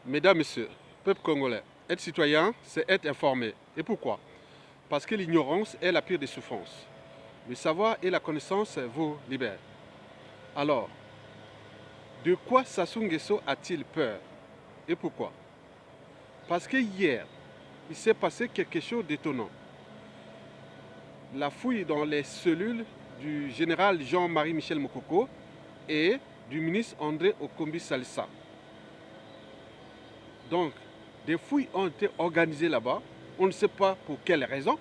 Mesdames, Messieurs, peuple congolais, être citoyen, c'est être informé. Et pourquoi? Parce que l'ignorance est la pire des souffrances. Le savoir et la connaissance vous libèrent. Alors, de quoi Sassou Nguesso a-t-il peur? Et pourquoi? Parce que hier, il s'est passé quelque chose d'étonnant. La fouille dans les cellules du général Jean-Marie Michel Mokoko et du ministre André Okombi Salissa. Donc, des fouilles ont été organisées là-bas. On ne sait pas pour quelle raison.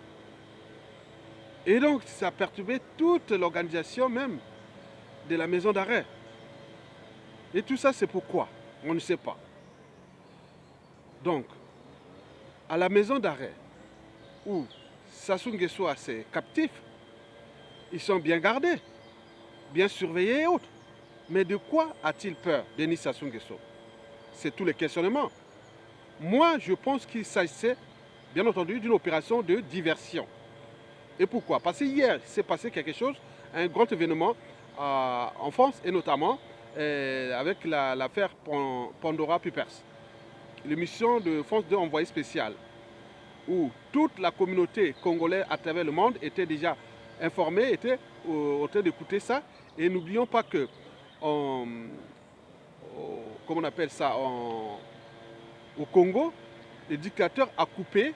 Et donc, ça a perturbé toute l'organisation même de la maison d'arrêt. Et tout ça, c'est pourquoi? On ne sait pas. Donc, à la maison d'arrêt, où Sassou Nguesso a ses captifs, ils sont bien gardés, bien surveillés et autres. Mais de quoi a-t-il peur, Denis Sassou Nguesso? C'est tous les questionnements. Moi, je pense qu'il s'agissait, bien entendu, d'une opération de diversion. Et pourquoi? Parce qu'hier, il s'est passé quelque chose, un grand événement en France, et notamment avec l'affaire Pandora Papers, l'émission de France 2 envoyé spécial, où toute la communauté congolaise à travers le monde était déjà informée, était en train d'écouter ça. Et n'oublions pas que, comment on appelle ça, au Congo, le dictateur a coupé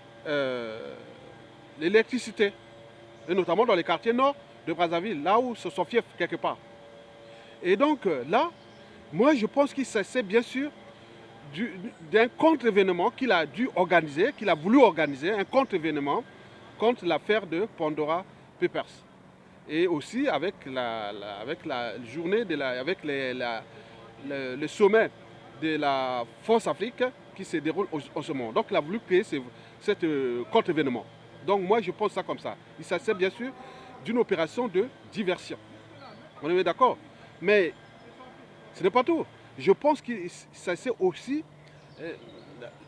l'électricité, et notamment dans les quartiers nord de Brazzaville, là où se sont fiefs quelque part. Et donc là, moi je pense qu'il s'agissait bien sûr d'un contre-événement qu'il a dû organiser, qu'il a voulu organiser, un contre-événement contre l'affaire de Pandora Papers. Et aussi avec la journée, avec le sommet de la Force Afrique qui se déroule en ce moment. Donc il a voulu créer cet contre-événement. Donc moi je pense ça comme ça. Il s'agit bien sûr d'une opération de diversion. On est d'accord? Mais ce n'est pas tout. Je pense qu'il s'agit aussi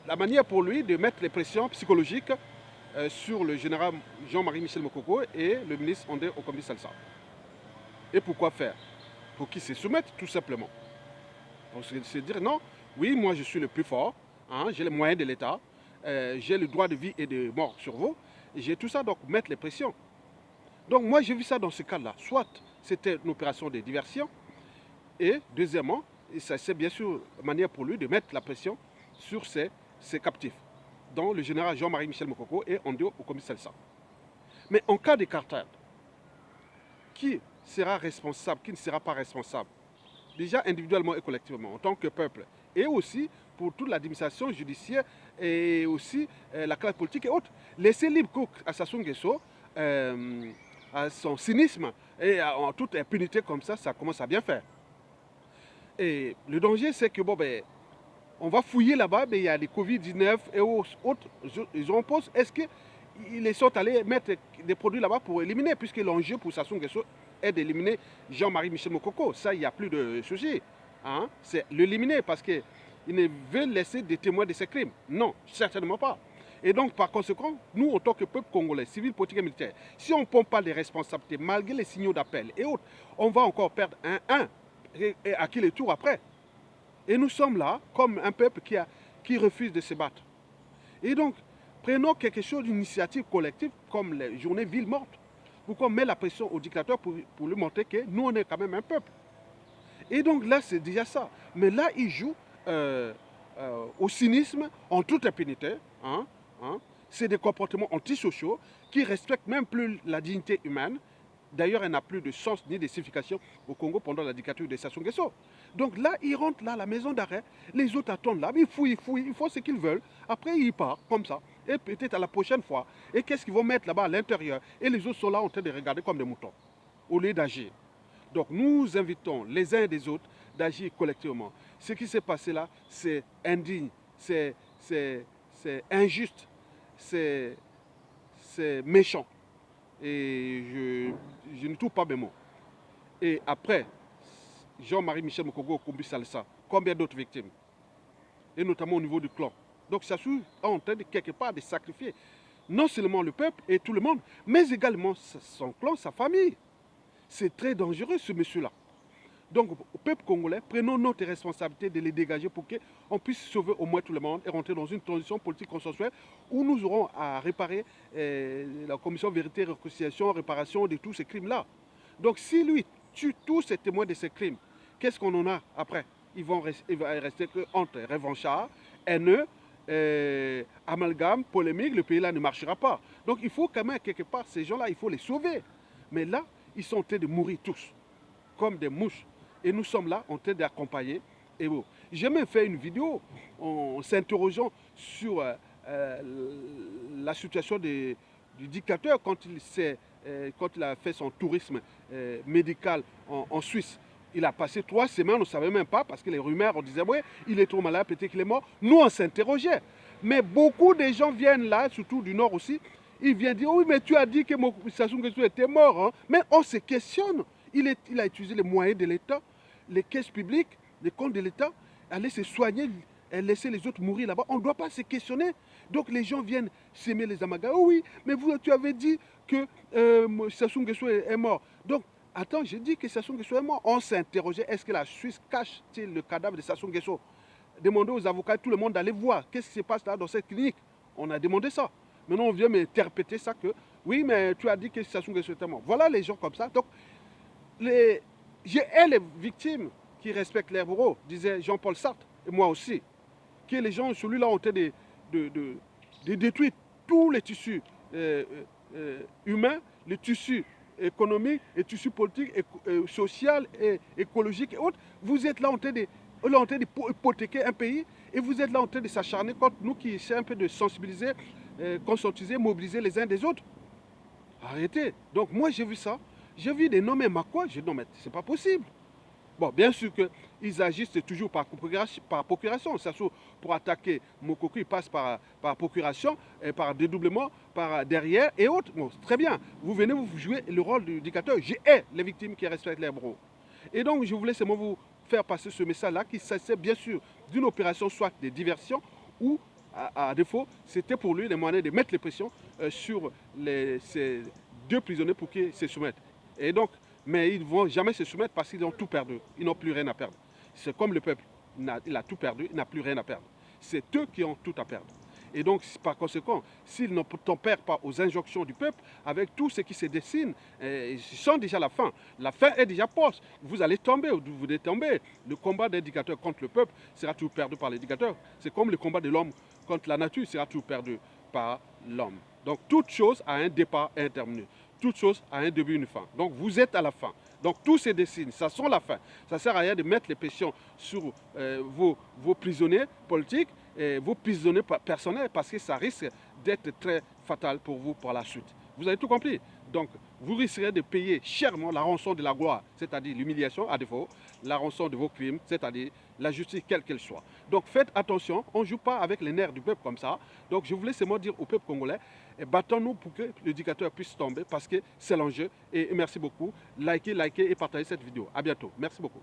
la manière pour lui de mettre les pressions psychologiques sur le général Jean-Marie Michel Mokoko et le ministre André Okombi Salsa. Et pourquoi faire? Pour qu'ils se soumettent tout simplement. Pour se dire non, oui, moi je suis le plus fort, hein, j'ai les moyens de l'État, j'ai le droit de vie et de mort sur vous, et j'ai tout ça, donc mettre les pressions. Donc moi j'ai vu ça dans ce cas-là. Soit c'était une opération de diversion, et deuxièmement, c'est bien sûr une manière pour lui de mettre la pression sur ses captifs, dont le général Jean-Marie Michel Mokoko et André Okombi Salsa. Mais en cas de cartel, qui sera responsable, qui ne sera pas responsable? Déjà individuellement et collectivement, en tant que peuple, et aussi pour toute l'administration judiciaire et aussi la classe politique et autres. Laisser libre cours à Sassou Nguesso, à son cynisme et en toute impunité comme ça commence à bien faire. Et le danger, c'est que on va fouiller là-bas, mais il y a des Covid-19 et autres. Ils ont posé, est-ce qu'ils sont allés mettre des produits là-bas pour éliminer, puisque l'enjeu pour Sassou Nguesso est d'éliminer Jean-Marie Michel Mokoko. Ça, il n'y a plus de souci. Hein? C'est l'éliminer parce qu'ils ne veulent laisser des témoins de ces crimes. Non, certainement pas. Et donc, par conséquent, nous, en tant que peuple congolais, civil, politique et militaire, si on ne prend pas les responsabilités, malgré les signaux d'appel et autres, on va encore perdre un et à qui les tours après. Et nous sommes là comme un peuple qui refuse de se battre. Et donc, prenons quelque chose d'initiative collective comme les journées villes mortes. Pourquoi on met la pression au dictateur pour lui montrer que nous, on est quand même un peuple. Et donc là, c'est déjà ça. Mais là, il joue au cynisme en toute impunité. C'est des comportements antisociaux qui ne respectent même plus la dignité humaine. D'ailleurs, elle n'a plus de sens ni de signification au Congo pendant la dictature de Sassou Nguesso. Donc là, ils rentrent là à la maison d'arrêt, les autres attendent là, ils fouillent, ils font ce qu'ils veulent. Après, ils partent comme ça. Et peut-être à la prochaine fois. Et qu'est-ce qu'ils vont mettre là-bas à l'intérieur? Et les autres sont là en train de regarder comme des moutons, au lieu d'agir. Donc nous invitons les uns et les autres d'agir collectivement. Ce qui s'est passé là, c'est indigne, c'est injuste, c'est méchant. Et je ne trouve pas mes mots. Et après, Jean-Marie Michel Mokoko, Kombi Salsa, combien d'autres victimes? Et notamment au niveau du clan. Donc Sassou est en train de quelque part de sacrifier non seulement le peuple et tout le monde, mais également son clan, sa famille. C'est très dangereux ce monsieur-là. Donc, au peuple congolais, prenons notre responsabilité de les dégager pour qu'on puisse sauver au moins tout le monde et rentrer dans une transition politique consensuelle où nous aurons à réparer la commission vérité et réconciliation, réparation de tous ces crimes-là. Donc, si lui tue tous ces témoins de ces crimes, qu'est-ce qu'on en a après? Il va rester que entre revanchards, haineux, amalgame, polémique, le pays là ne marchera pas. Donc il faut quand même quelque part, ces gens-là, il faut les sauver. Mais là, ils sont en train de mourir tous, comme des mouches. Et nous sommes là en train d'accompagner. Et bon, j'ai même fait une vidéo en s'interrogeant sur la situation du dictateur quand il a fait son tourisme médical en Suisse. Il a passé 3 semaines, on ne savait même pas, parce que les rumeurs, on disait, oui, il est trop malade, peut-être qu'il est mort. Nous, on s'interrogeait. Mais beaucoup de gens viennent là, surtout du Nord aussi, ils viennent dire, oui, mais tu as dit que Sassou Nguesso était mort. Hein. Mais on se questionne. Il a utilisé les moyens de l'État, les caisses publiques, les comptes de l'État, aller se soigner, laisser les autres mourir là-bas. On ne doit pas se questionner. Donc les gens viennent s'aimer les amalgames. Oh oui, mais tu avais dit que Sassou Nguesso est mort. Donc, attends, j'ai dit que Sassou Nguesso est mort. On s'interrogeait, est-ce que la Suisse cache-t-il le cadavre de Sassou Nguesso? Demandez aux avocats, tout le monde d'aller voir qu'est-ce qui se passe là dans cette clinique. On a demandé ça. Maintenant, on vient m'interpréter ça que, oui, mais tu as dit que Sassou Nguesso était mort. Voilà les gens comme ça. Donc, j'ai les victimes qui respectent les bourreaux, disait Jean-Paul Sartre, et moi aussi, que les gens, celui-là, ont été de détruire tous les tissus humains, les tissus économiques, les tissus politiques, social, et écologiques et autres. Vous êtes là en train d'hypothéquer un pays et vous êtes là en train de s'acharner contre nous qui essaient un peu de sensibiliser, conscientiser, mobiliser les uns des autres. Arrêtez. Donc moi j'ai vu ça. J'ai vu des noms même à quoi. J'ai dit non mais c'est pas possible. Bon, bien sûr qu'ils agissent toujours par procuration. Ça, pour attaquer Moukoko, ils passent par procuration, par dédoublement, par derrière et autres. Bon, très bien. Vous venez, vous jouez le rôle du dictateur. J'ai les victimes qui respectent les bourreaux. Et donc, je voulais seulement vous faire passer ce message-là qui s'agissait bien sûr d'une opération soit de diversion ou, à défaut, c'était pour lui les moyens de mettre les pressions sur ces 2 prisonniers pour qu'ils se soumettent. Et donc, mais ils ne vont jamais se soumettre parce qu'ils ont tout perdu. Ils n'ont plus rien à perdre. C'est comme le peuple. Il a tout perdu, il n'a plus rien à perdre. C'est eux qui ont tout à perdre. Et donc, par conséquent, s'ils ne tempèrent pas aux injonctions du peuple, avec tout ce qui se dessine, ils sont déjà à la fin. La fin est déjà proche. Vous allez tomber, vous allez tomber. Le combat des dictateurs contre le peuple sera toujours perdu par les dictateurs. C'est comme le combat de l'homme contre la nature sera toujours perdu par l'homme. Donc, toute chose a un départ et un terminus. Toute chose a un début et une fin. Donc vous êtes à la fin. Donc tous ces dessins, ça sent la fin. Ça ne sert à rien de mettre les pressions sur vos prisonniers politiques et vos prisonniers personnels parce que ça risque d'être très fatal pour vous par la suite. Vous avez tout compris. Donc vous risquerez de payer chèrement la rançon de la gloire, c'est-à-dire l'humiliation à défaut, la rançon de vos crimes, c'est-à-dire la justice quelle qu'elle soit. Donc faites attention, on ne joue pas avec les nerfs du peuple comme ça. Donc je voulais seulement dire au peuple congolais, battons-nous pour que le dictateur puisse tomber parce que c'est l'enjeu. Et merci beaucoup. Likez et partagez cette vidéo. À bientôt. Merci beaucoup.